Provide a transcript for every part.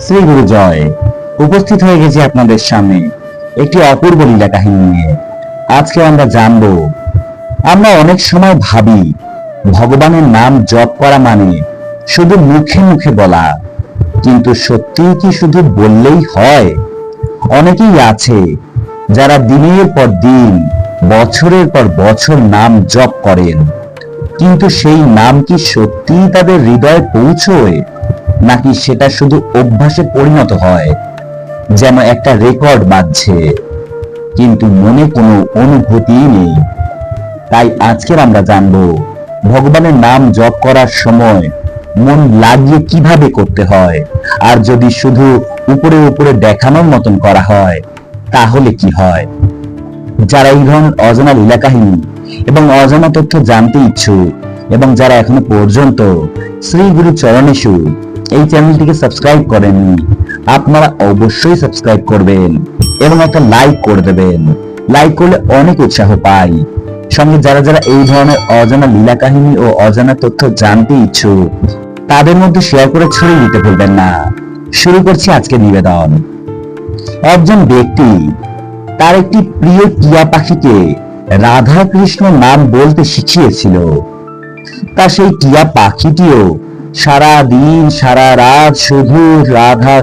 শ্রী গুরু জয়। উপস্থিত হয়ে গেছি আপনাদের সামনে একটি অপূর্ব লীলা কাহিনী নিয়ে। আজকে আমরা জানব, আমরা অনেক সময় ভাবি ভগবানের নাম জপ করা মানে শুধু মুখে মুখে বলা, কিন্তু সত্যিই কি শুধু বললেই হয়? অনেকেই আছে যারা দিনের পর দিন, বছরের পর বছর নাম জপ করেন, কিন্তু সেই নাম কি সত্যিই তাদের হৃদয়ে পৌঁছয়, নাকি সেটা শুধু অভ্যাসে পরিণত হয়, যেন একটা রেকর্ড বাজছে কিন্তু মনে কোনো অনুভূতি নেই? তাই আজকের আমরা জানবো ভগবানের নাম জপ করার সময় মন লাগিয়ে কিভাবে করতে হয়, আর যদি শুধু উপরে উপরে দেখানোর মতন করা হয় তাহলে কি হয়। যারা এই ধরনের অজানা লীলা কাহিনী এবং অজানা তথ্য জানতে ইচ্ছুক, এবং যারা এখনো পর্যন্ত শ্রী গুরু চরণেষু এই চ্যানেলটিকে সাবস্ক্রাইব করেননি, আপনারা অবশ্যই সাবস্ক্রাইব করবেন এবং একটা লাইক করে দেবেন। লাইক করলে অনেক উৎসাহ পাই। সঙ্গে যারা যারা এই ধরনের অজানা লীলা কাহিনী ও অজানা তথ্য জানতে ইচ্ছুক, তাদের মধ্যে শেয়ার করে ছড়িয়ে দিতে ভুলবেন না। শুরু করছি আজকের নিবেদন। একজন ব্যক্তি তার একটি প্রিয় টিয়া পাখিকে রাধা কৃষ্ণ নাম বলতে শিখিয়েছিল। তার সেই টিয়া পাখিটিও সারা দিন সারা রাত শুধু রাধা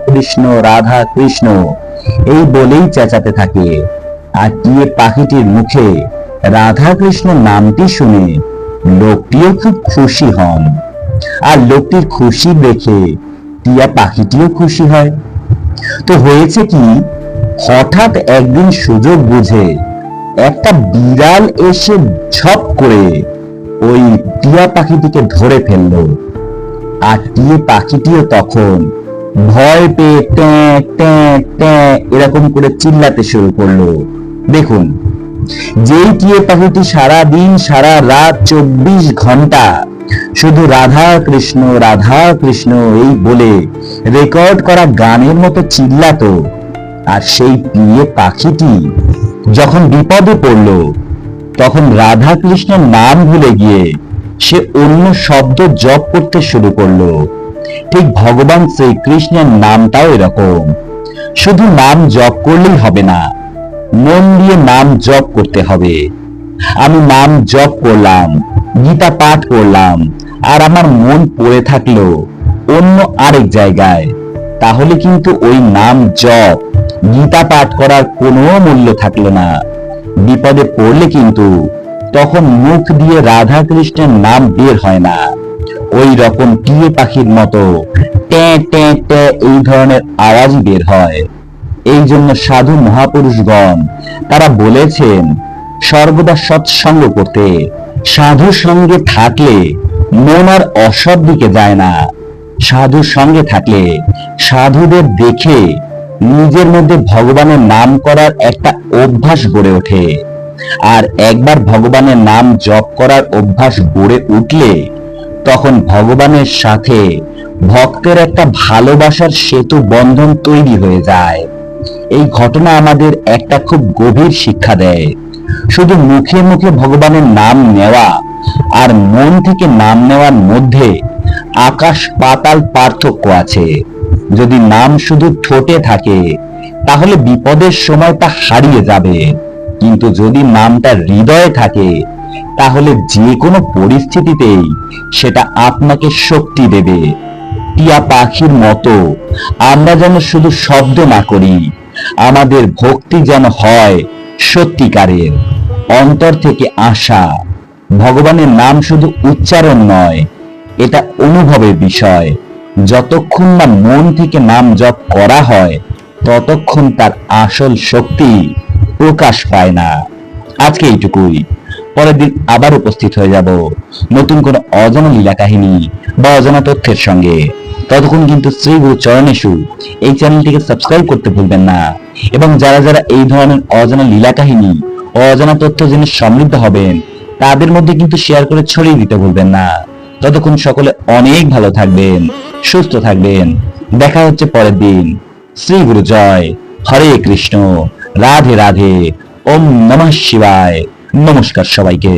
কৃষ্ণ এই বলেই চেঁচাতে থাকে। আর টিয়া পাখিটির মুখে রাধা কৃষ্ণ নামটি শুনে লোকটিও খুব খুশি হন, আর লোকটির খুশি দেখে টিয়া পাখিটিও খুশি হয়। তো হয়েছে কি, হঠাৎ একদিন সুযোগ বুঝে একটা বিড়াল এসে ঝপ করে ওই টিয়া পাখিটিকে ধরে ফেললো। আর টিয়া পাখিটিও তখন ভয় পেয়ে ট্যাঁ ট্যাঁ ট্যাঁ এরকম করে চিল্লাতে শুরু করলো। দেখুন, যেই টিয়া পাখিটি সারা দিন সারা রাত 24 ঘন্টা শুধু রাধা কৃষ্ণ এই বলে রেকর্ড করা গানের মতো চিল্লাতো, আর সেই টিয়া পাখিটি যখন বিপদে পড়ল, তখন রাধা কৃষ্ণের নাম ভুলে গিয়ে সে অন্য শব্দ জপ করতে শুরু করলো। ঠিক ভগবান শ্রীকৃষ্ণের নামটাও এরকম, শুধু নাম জপ করলেই হবে না, মন দিয়ে নাম জপ করতে হবে। আমি নাম জপ করলাম, গীতা পাঠ করলাম, আর আমার মন পড়ে থাকলো অন্য আরেক জায়গায়, তাহলে কিন্তু ওই নাম জপ, গীতা পাঠ করার কোনো মূল্য থাকলো না। বিপদে পড়লে কিন্তু তখন মুখ দিয়ে রাধা কৃষ্ণের নাম বের হয় না, ওই রকম টিয়া পাখির মতো ট্যাঁ ট্যাঁ ট্যাঁ এই ধরনের আওয়াজই বের হয়। এই জন্য সাধু মহাপুরুষগণ তারা বলেছেন সর্বদা সৎসঙ্গ করতে। সাধুর সঙ্গে থাকলে মন আর অসৎ দিকে যায় না। সাধুর সঙ্গে থাকলে সাধুদের দেখে নিজের মধ্যে ভগবানের নাম করার একটা অভ্যাস গড়ে ওঠে। আর একবার ভগবানের নাম জপ করার অভ্যাস গড়ে উঠলে তখন ভগবানের সাথে ভক্তের একটা ভালোবাসার সেতু বন্ধন তৈরি হয়ে যায়। এই ঘটনা আমাদের একটা খুব গভীর শিক্ষা দেয়। শুধু মুখে মুখে ভগবানের নাম নেওয়া আর মন থেকে নাম নেওয়ার মধ্যে আকাশ পাতাল পার্থক্য আছে। যদি নাম শুধু ঠোঁটে থাকে তাহলে বিপদের সময় তা হারিয়ে যাবে, কিন্তু যদি নামটা হৃদয়ে থাকে তাহলে যে কোনো পরিস্থিতিতেই সেটা আপনাকে শক্তি দেবে। টিয়া পাখির মতো আমরা যেন শুধু শব্দ না করি, আমাদের ভক্তি যেন হয় সত্যিকারের, অন্তর থেকে আসা। ভগবানের নাম শুধু উচ্চারণ নয়, এটা অনুভবের বিষয়। যতক্ষণ না মন থেকে নাম জপ করা হয় ততক্ষণ তার আসল শক্তি প্রকাশ পায় না। আজকে এইটুকুই, পরের দিন আবার উপস্থিত হয়ে যাব নতুন কোন অজানা লীলা কাহিনী বা অজানা তথ্যের সঙ্গে। ততক্ষণ কিন্তু শ্রী গুরু চরণেষু এই চ্যানেলটিকে সাবস্ক্রাইব করতে ভুলবেন না, এবং যারা যারা এই ধরনের অজানা লীলা কাহিনী ও অজানা তথ্য জেনে সমৃদ্ধ হবেন তাদের মধ্যে কিন্তু শেয়ার করে ছড়িয়ে দিতে ভুলবেন না। ততক্ষণ সকলে অনেক ভালো থাকবেন, সুস্থ থাকবেন। দেখা হচ্ছে পরের দিন। শ্রী গুরু জয়। হরে কৃষ্ণ, রাধে রাধে, ওম নমঃ শিবায়। নমস্কার সবাইকে।